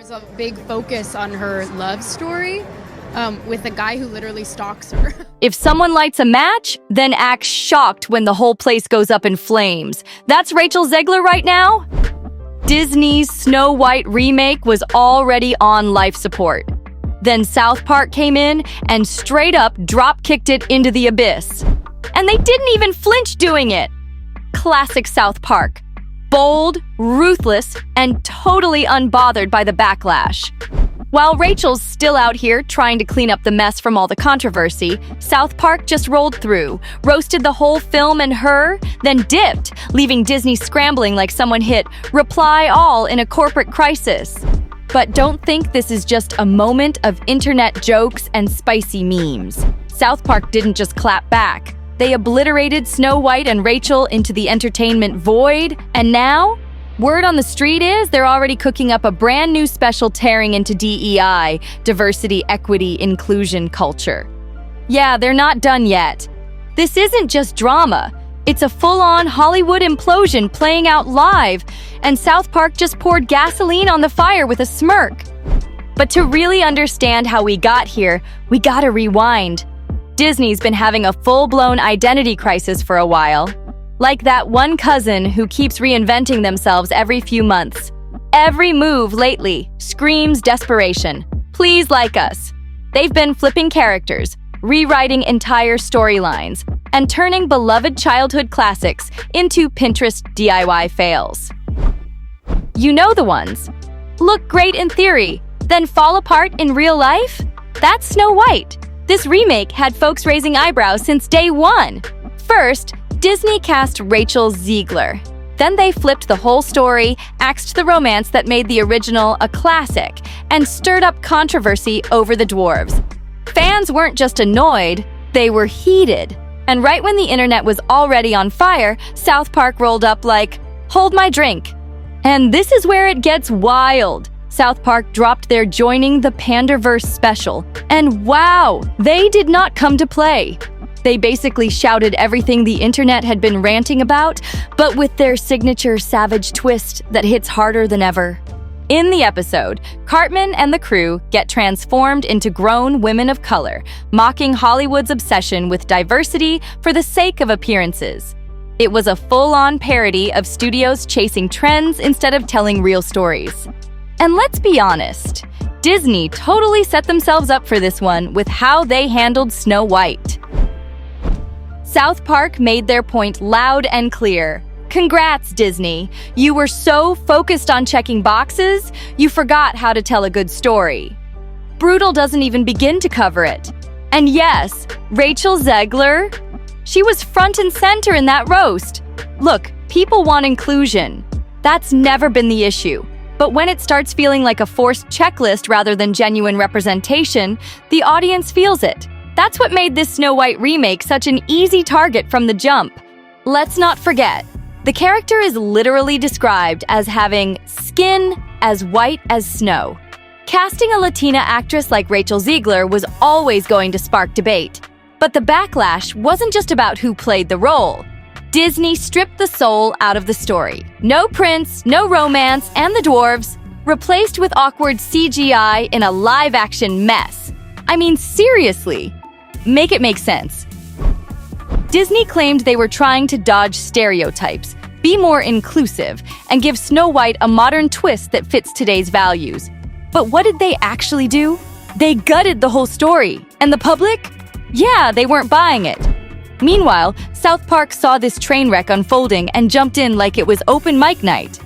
There's a big focus on her love story with a guy who literally stalks her. If someone lights a match, then act shocked when the whole place goes up in flames. That's Rachel Zegler right now? Disney's Snow White remake was already on life support. Then South Park came in and straight up drop-kicked it into the abyss. And they didn't even flinch doing it. Classic South Park. Bold, ruthless, and totally unbothered by the backlash. While Rachel's still out here trying to clean up the mess from all the controversy, South Park just rolled through, roasted the whole film and her, then dipped, leaving Disney scrambling like someone hit reply all in a corporate crisis. But don't think this is just a moment of internet jokes and spicy memes. South Park didn't just clap back. They obliterated Snow White and Rachel into the entertainment void, and now, word on the street is they're already cooking up a brand new special tearing into DEI, diversity, equity, inclusion culture. Yeah, they're not done yet. This isn't just drama. It's a full-on Hollywood implosion playing out live, and South Park just poured gasoline on the fire with a smirk. But to really understand how we got here, we gotta rewind. Disney's been having a full-blown identity crisis for a while. Like that one cousin who keeps reinventing themselves every few months. Every move lately screams desperation. Please like us. They've been flipping characters, rewriting entire storylines, and turning beloved childhood classics into Pinterest DIY fails. You know the ones. Look great in theory, then fall apart in real life? That's Snow White. This remake had folks raising eyebrows since day one. First, Disney cast Rachel Zegler. Then they flipped the whole story, axed the romance that made the original a classic, and stirred up controversy over the dwarves. Fans weren't just annoyed, they were heated. And right when the internet was already on fire, South Park rolled up like, "Hold my drink." And this is where it gets wild. South Park dropped their Joining the Panderverse special. And wow, they did not come to play. They basically shouted everything the internet had been ranting about, but with their signature savage twist that hits harder than ever. In the episode, Cartman and the crew get transformed into grown women of color, mocking Hollywood's obsession with diversity for the sake of appearances. It was a full-on parody of studios chasing trends instead of telling real stories. And let's be honest, Disney totally set themselves up for this one with how they handled Snow White. South Park made their point loud and clear. Congrats, Disney. You were so focused on checking boxes, you forgot how to tell a good story. Brutal doesn't even begin to cover it. And yes, Rachel Zegler, she was front and center in that roast. Look, people want inclusion. That's never been the issue. But when it starts feeling like a forced checklist rather than genuine representation, the audience feels it. That's what made this Snow White remake such an easy target from the jump. Let's not forget, the character is literally described as having skin as white as snow. Casting a Latina actress like Rachel Zegler was always going to spark debate. But the backlash wasn't just about who played the role. Disney stripped the soul out of the story. No prince, no romance, and the dwarves, replaced with awkward CGI in a live-action mess. I mean, seriously, make it make sense. Disney claimed they were trying to dodge stereotypes, be more inclusive, and give Snow White a modern twist that fits today's values. But what did they actually do? They gutted the whole story. And the public? Yeah, they weren't buying it. Meanwhile, South Park saw this train wreck unfolding and jumped in like it was open mic night.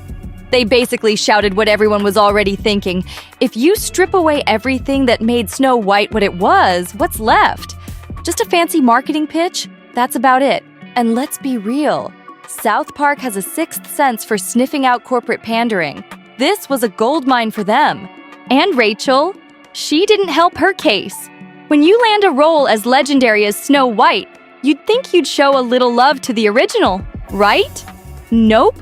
They basically shouted what everyone was already thinking. If you strip away everything that made Snow White what it was, what's left? Just a fancy marketing pitch? That's about it. And let's be real. South Park has a sixth sense for sniffing out corporate pandering. This was a goldmine for them. And Rachel, she didn't help her case. When you land a role as legendary as Snow White, you'd think you'd show a little love to the original, right? Nope.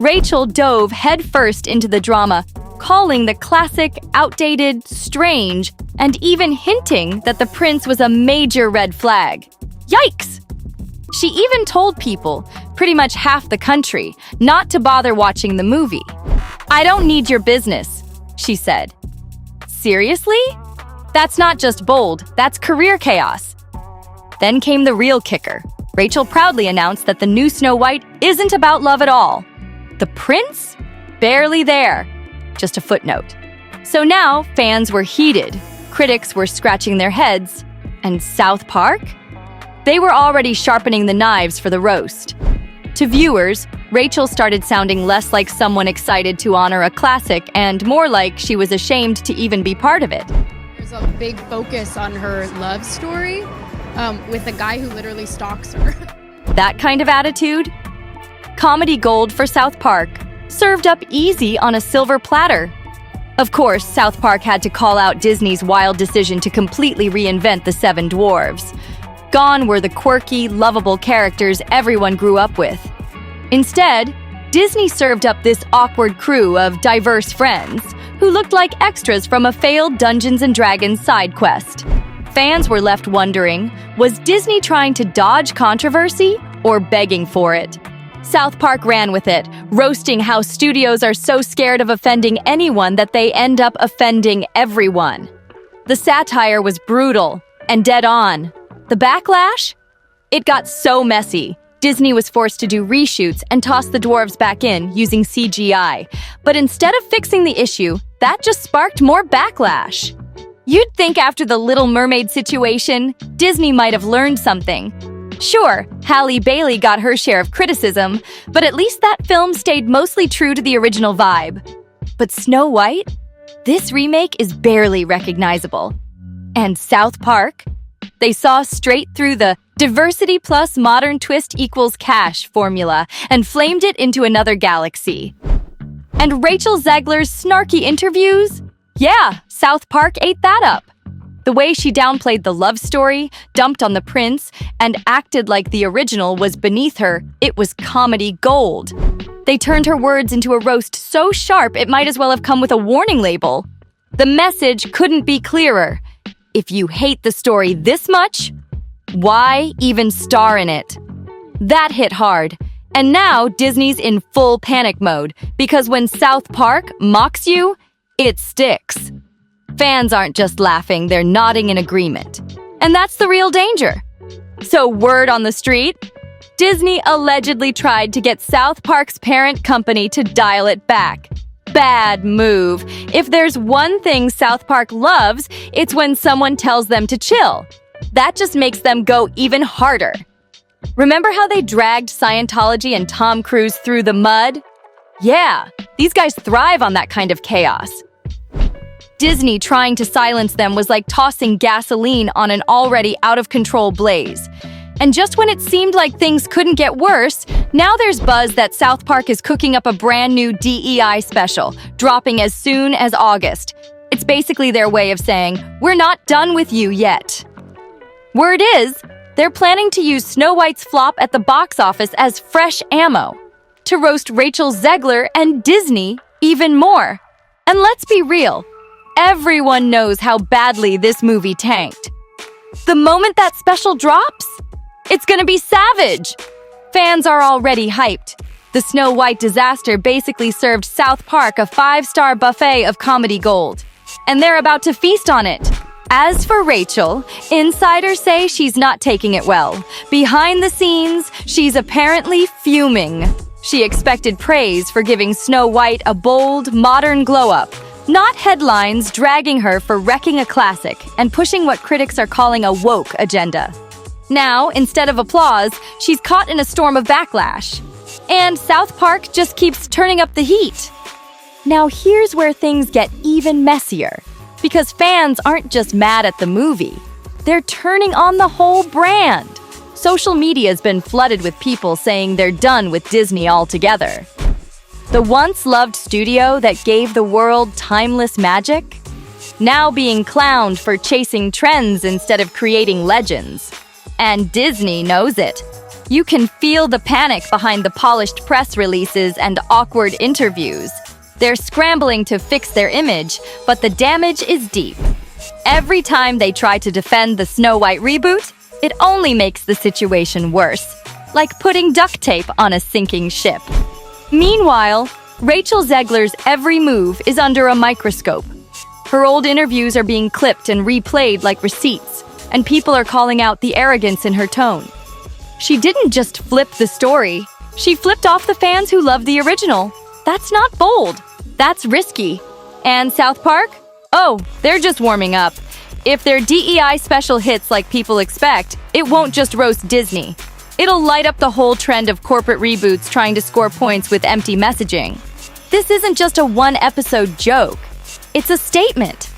Rachel dove headfirst into the drama, calling the classic outdated, strange, and even hinting that the prince was a major red flag. Yikes! She even told people, pretty much half the country, not to bother watching the movie. I don't need your business. she said. Seriously? That's not just bold, that's career chaos. Then came the real kicker. Rachel proudly announced that the new Snow White isn't about love at all. The prince? Barely there. Just a footnote. So now fans were heated, critics were scratching their heads, and South Park? They were already sharpening the knives for the roast. To viewers, Rachel started sounding less like someone excited to honor a classic and more like she was ashamed to even be part of it. There's a big focus on her love story with a guy who literally stalks her. That kind of attitude? Comedy gold for South Park, served up easy on a silver platter. Of course, South Park had to call out Disney's wild decision to completely reinvent the Seven Dwarves. Gone were the quirky, lovable characters everyone grew up with. Instead, Disney served up this awkward crew of diverse friends who looked like extras from a failed Dungeons & Dragons side quest. Fans were left wondering, was Disney trying to dodge controversy or begging for it? South Park ran with it, roasting how studios are so scared of offending anyone that they end up offending everyone. The satire was brutal and dead on. The backlash? It got so messy. Disney was forced to do reshoots and toss the dwarves back in using CGI. But instead of fixing the issue, that just sparked more backlash. You'd think after the Little Mermaid situation, Disney might have learned something. Sure, Halle Bailey got her share of criticism, but at least that film stayed mostly true to the original vibe. But Snow White? This remake is barely recognizable. And South Park? They saw straight through the diversity plus modern twist equals cash formula and flamed it into another galaxy. And Rachel Zegler's snarky interviews? Yeah, South Park ate that up. The way she downplayed the love story, dumped on the prince, and acted like the original was beneath her, it was comedy gold. They turned her words into a roast so sharp it might as well have come with a warning label. The message couldn't be clearer. If you hate the story this much, why even star in it? That hit hard. And now Disney's in full panic mode, because when South Park mocks you, it sticks. Fans aren't just laughing, they're nodding in agreement. And that's the real danger. So word on the street? Disney allegedly tried to get South Park's parent company to dial it back. Bad move. If there's one thing South Park loves, it's when someone tells them to chill. That just makes them go even harder. Remember how they dragged Scientology and Tom Cruise through the mud? Yeah, these guys thrive on that kind of chaos. Disney trying to silence them was like tossing gasoline on an already out-of-control blaze. And just when it seemed like things couldn't get worse, now there's buzz that South Park is cooking up a brand new DEI special, dropping as soon as August. It's basically their way of saying, we're not done with you yet. Word is, they're planning to use Snow White's flop at the box office as fresh ammo, to roast Rachel Zegler and Disney even more. And let's be real, everyone knows how badly this movie tanked. The moment that special drops, it's gonna be savage! Fans are already hyped. The Snow White disaster basically served South Park a 5-star buffet of comedy gold. And they're about to feast on it. As for Rachel, insiders say she's not taking it well. Behind the scenes, she's apparently fuming. She expected praise for giving Snow White a bold, modern glow-up, not headlines dragging her for wrecking a classic and pushing what critics are calling a woke agenda. Now, instead of applause, she's caught in a storm of backlash. And South Park just keeps turning up the heat. Now here's where things get even messier. Because fans aren't just mad at the movie. They're turning on the whole brand. Social media's been flooded with people saying they're done with Disney altogether. The once-loved studio that gave the world timeless magic? Now being clowned for chasing trends instead of creating legends. And Disney knows it. You can feel the panic behind the polished press releases and awkward interviews. They're scrambling to fix their image, but the damage is deep. Every time they try to defend the Snow White reboot, it only makes the situation worse, like putting duct tape on a sinking ship. Meanwhile, Rachel Zegler's every move is under a microscope. Her old interviews are being clipped and replayed like receipts, and people are calling out the arrogance in her tone. She didn't just flip the story, she flipped off the fans who loved the original. That's not bold, that's risky. And South Park? Oh, they're just warming up. If they're DEI special hits like people expect, it won't just roast Disney. It'll light up the whole trend of corporate reboots trying to score points with empty messaging. This isn't just a one-episode joke. It's a statement.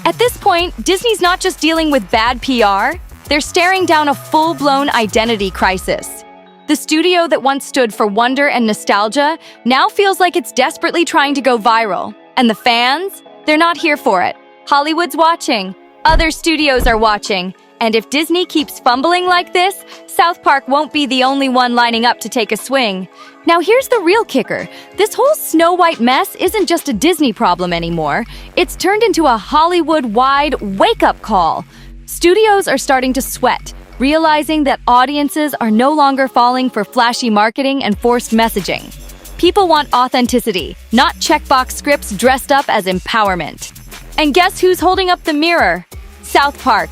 At this point, Disney's not just dealing with bad PR, they're staring down a full-blown identity crisis. The studio that once stood for wonder and nostalgia now feels like it's desperately trying to go viral. And the fans? They're not here for it. Hollywood's watching. Other studios are watching. And if Disney keeps fumbling like this, South Park won't be the only one lining up to take a swing. Now here's the real kicker. This whole Snow White mess isn't just a Disney problem anymore. It's turned into a Hollywood-wide wake-up call. Studios are starting to sweat, realizing that audiences are no longer falling for flashy marketing and forced messaging. People want authenticity, not checkbox scripts dressed up as empowerment. And guess who's holding up the mirror? South Park.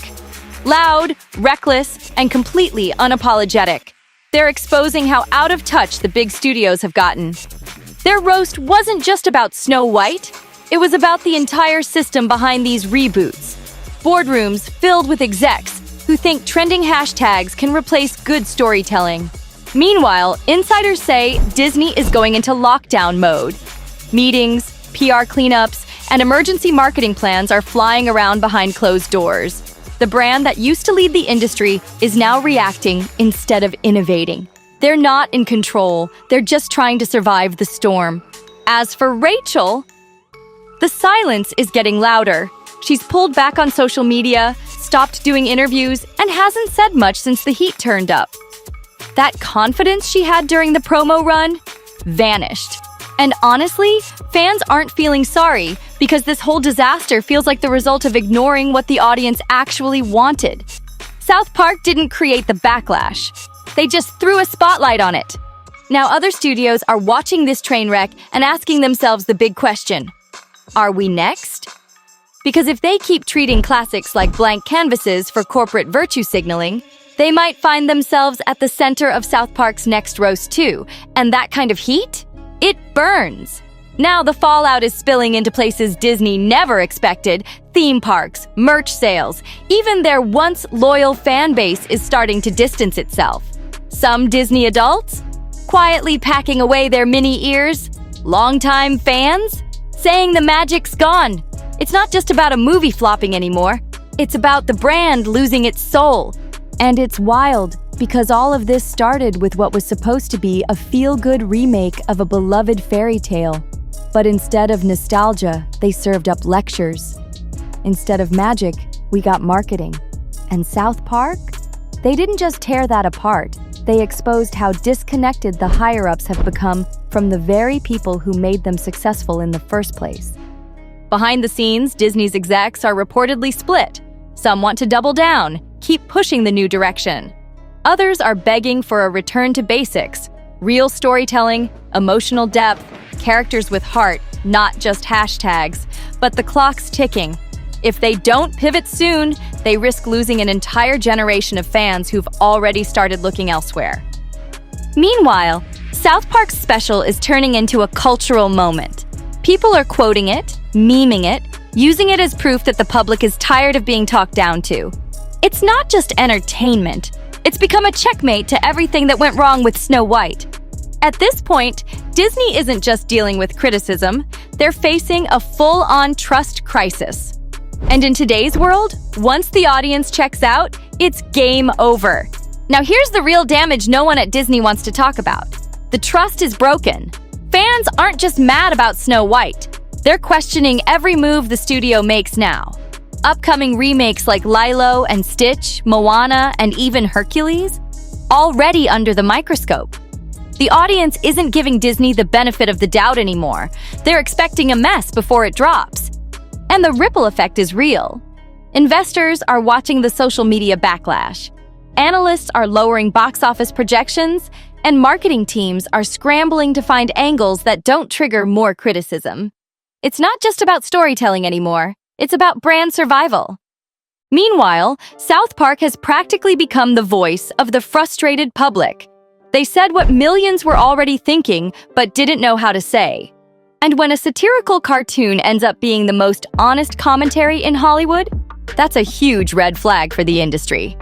Loud, reckless, and completely unapologetic. They're exposing how out of touch the big studios have gotten. Their roast wasn't just about Snow White, it was about the entire system behind these reboots. Boardrooms filled with execs who think trending hashtags can replace good storytelling. Meanwhile, insiders say Disney is going into lockdown mode. Meetings, PR cleanups, and emergency marketing plans are flying around behind closed doors. The brand that used to lead the industry is now reacting instead of innovating. They're not in control, they're just trying to survive the storm. As for Rachel, the silence is getting louder. She's pulled back on social media, stopped doing interviews, and hasn't said much since the heat turned up. That confidence she had during the promo run vanished. And honestly, fans aren't feeling sorry because this whole disaster feels like the result of ignoring what the audience actually wanted. South Park didn't create the backlash. They just threw a spotlight on it. Now other studios are watching this train wreck and asking themselves the big question: are we next? Because if they keep treating classics like blank canvases for corporate virtue signaling, they might find themselves at the center of South Park's next roast too. And that kind of heat? It burns. Now the fallout is spilling into places Disney never expected: theme parks, merch sales. Even their once loyal fan base is starting to distance itself. Some Disney adults quietly packing away their mini ears. Longtime fans saying the magic's gone. It's not just about a movie flopping anymore. It's about the brand losing its soul. And it's wild, because all of this started with what was supposed to be a feel-good remake of a beloved fairy tale. But instead of nostalgia, they served up lectures. Instead of magic, we got marketing. And South Park? They didn't just tear that apart. They exposed how disconnected the higher-ups have become from the very people who made them successful in the first place. Behind the scenes, Disney's execs are reportedly split. Some want to double down, keep pushing the new direction. Others are begging for a return to basics: real storytelling, emotional depth, characters with heart, not just hashtags. But the clock's ticking. If they don't pivot soon, they risk losing an entire generation of fans who've already started looking elsewhere. Meanwhile, South Park's special is turning into a cultural moment. People are quoting it, memeing it, using it as proof that the public is tired of being talked down to. It's not just entertainment. It's become a checkmate to everything that went wrong with Snow White. At this point, Disney isn't just dealing with criticism, they're facing a full-on trust crisis. And in today's world, once the audience checks out, it's game over. Now here's the real damage no one at Disney wants to talk about. The trust is broken. Fans aren't just mad about Snow White. They're questioning every move the studio makes now. Upcoming remakes like Lilo and Stitch, Moana, and even Hercules, already under the microscope. The audience isn't giving Disney the benefit of the doubt anymore. They're expecting a mess before it drops. And the ripple effect is real. Investors are watching the social media backlash. Analysts are lowering box office projections, and marketing teams are scrambling to find angles that don't trigger more criticism. It's not just about storytelling anymore, it's about brand survival. Meanwhile, South Park has practically become the voice of the frustrated public. They said what millions were already thinking but didn't know how to say. And when a satirical cartoon ends up being the most honest commentary in Hollywood, that's a huge red flag for the industry.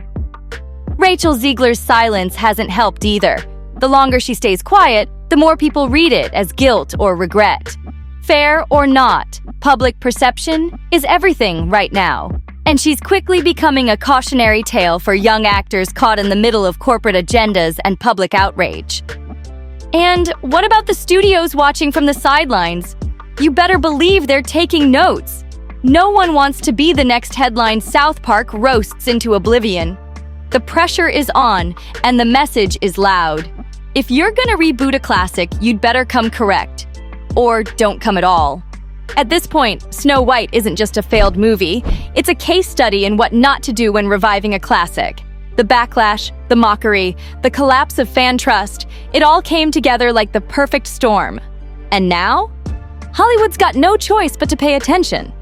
Rachel Zegler's silence hasn't helped either. The longer she stays quiet, the more people read it as guilt or regret. Fair or not, public perception is everything right now. And she's quickly becoming a cautionary tale for young actors caught in the middle of corporate agendas and public outrage. And what about the studios watching from the sidelines? You better believe they're taking notes. No one wants to be the next headline South Park roasts into oblivion. The pressure is on, and the message is loud. If you're gonna reboot a classic, you'd better come correct. Or don't come at all. At this point, Snow White isn't just a failed movie, it's a case study in what not to do when reviving a classic. The backlash, the mockery, the collapse of fan trust, it all came together like the perfect storm. And now? Hollywood's got no choice but to pay attention.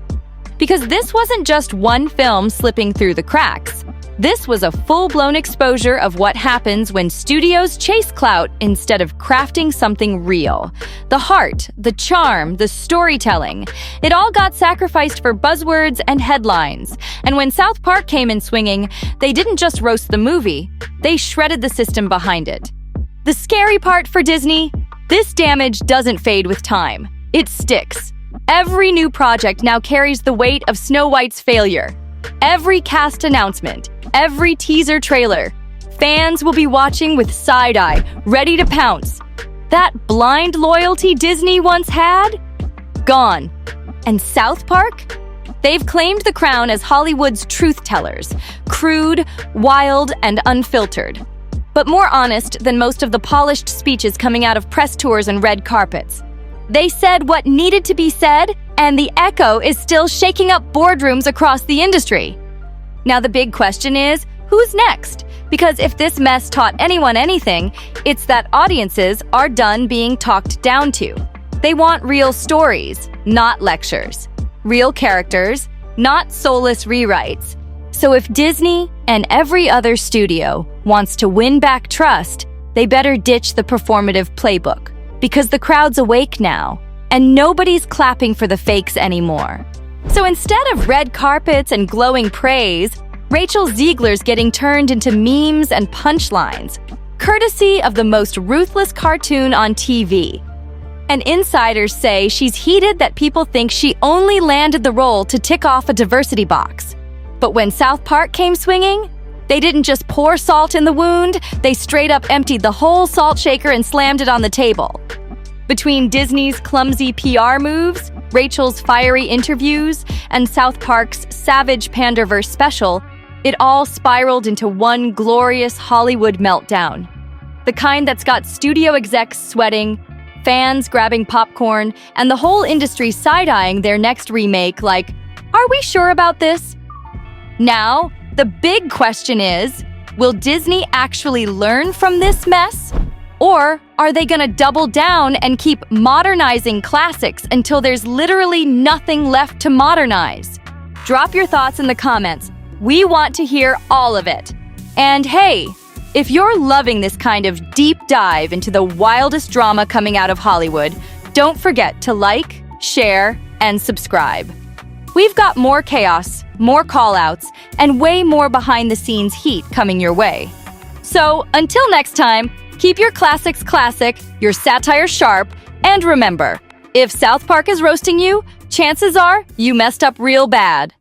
Because this wasn't just one film slipping through the cracks. This was a full-blown exposure of what happens when studios chase clout instead of crafting something real. The heart, the charm, the storytelling. It all got sacrificed for buzzwords and headlines. And when South Park came in swinging, they didn't just roast the movie, they shredded the system behind it. The scary part for Disney? This damage doesn't fade with time. It sticks. Every new project now carries the weight of Snow White's failure. Every cast announcement, every teaser trailer, fans will be watching with side-eye, ready to pounce. That blind loyalty Disney once had? Gone. And South Park? They've claimed the crown as Hollywood's truth-tellers, crude, wild, and unfiltered. But more honest than most of the polished speeches coming out of press tours and red carpets. They said what needed to be said, and the echo is still shaking up boardrooms across the industry. Now the big question is, who's next? Because if this mess taught anyone anything, it's that audiences are done being talked down to. They want real stories, not lectures. Real characters, not soulless rewrites. So if Disney and every other studio wants to win back trust, they better ditch the performative playbook. Because the crowd's awake now, and nobody's clapping for the fakes anymore. So instead of red carpets and glowing praise, Rachel Zegler's getting turned into memes and punchlines, courtesy of the most ruthless cartoon on TV. And insiders say she's heated that people think she only landed the role to tick off a diversity box. But when South Park came swinging, they didn't just pour salt in the wound, they straight up emptied the whole salt shaker and slammed it on the table. Between Disney's clumsy PR moves, Rachel's fiery interviews, and South Park's savage Panderverse special, it all spiraled into one glorious Hollywood meltdown. The kind that's got studio execs sweating, fans grabbing popcorn, and the whole industry side-eyeing their next remake like, are we sure about this? Now, the big question is, will Disney actually learn from this mess? Or are they gonna double down and keep modernizing classics until there's literally nothing left to modernize? Drop your thoughts in the comments. We want to hear all of it. And hey, if you're loving this kind of deep dive into the wildest drama coming out of Hollywood, don't forget to like, share, and subscribe. We've got more chaos, more call-outs, and way more behind-the-scenes heat coming your way. So, until next time, keep your classics classic, your satire sharp, and remember, if South Park is roasting you, chances are you messed up real bad.